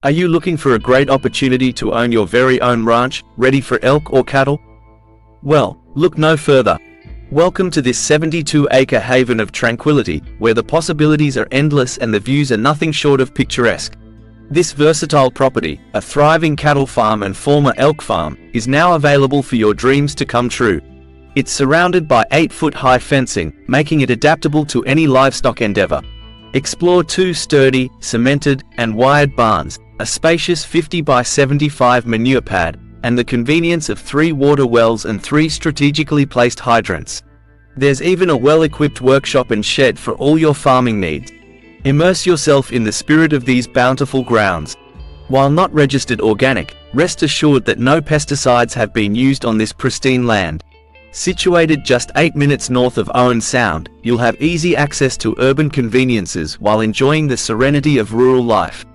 Are you looking for a great opportunity to own your very own ranch, ready for elk or cattle? Well, look no further. Welcome to this 72-acre haven of tranquility, where the possibilities are endless and the views are nothing short of picturesque. This versatile property, a thriving cattle farm and former elk farm, is now available for your dreams to come true. It's surrounded by 8-foot-high fencing, making it adaptable to any livestock endeavor. Explore 2 sturdy, cemented, and wired barns, a spacious 50 by 75 manure pad, and the convenience of 3 water wells and 3 strategically placed hydrants. There's even a well-equipped workshop and shed for all your farming needs. Immerse yourself in the spirit of these bountiful grounds. While not registered organic, rest assured that no pesticides have been used on this pristine land. Situated just 8 minutes north of Owen Sound, you'll have easy access to urban conveniences while enjoying the serenity of rural life.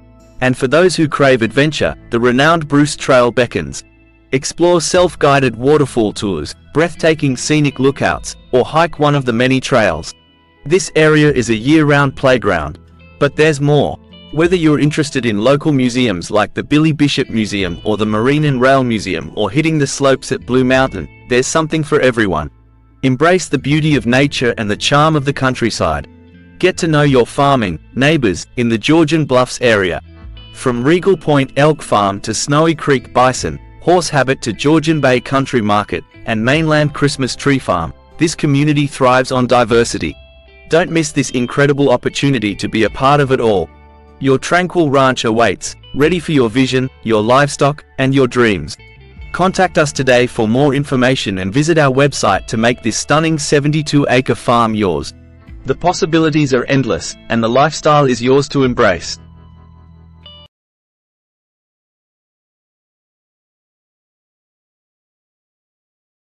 And for those who crave adventure, the renowned Bruce Trail beckons. Explore self-guided waterfall tours, breathtaking scenic lookouts, or hike one of the many trails. This area is a year-round playground. But there's more. Whether you're interested in local museums like the Billy Bishop Museum or the Marine and Rail Museum or hitting the slopes at Blue Mountain, there's something for everyone. Embrace the beauty of nature and the charm of the countryside. Get to know your farming neighbors in the Georgian Bluffs area. From Regal Point Elk Farm to Snowy Creek Bison, Horse Habit to Georgian Bay Country Market, and Mainland Christmas Tree Farm, this community thrives on diversity. Don't miss this incredible opportunity to be a part of it all. Your tranquil ranch awaits, ready for your vision, your livestock, and your dreams. Contact us today for more information and visit our website to make this stunning 72-acre farm yours. The possibilities are endless, and the lifestyle is yours to embrace.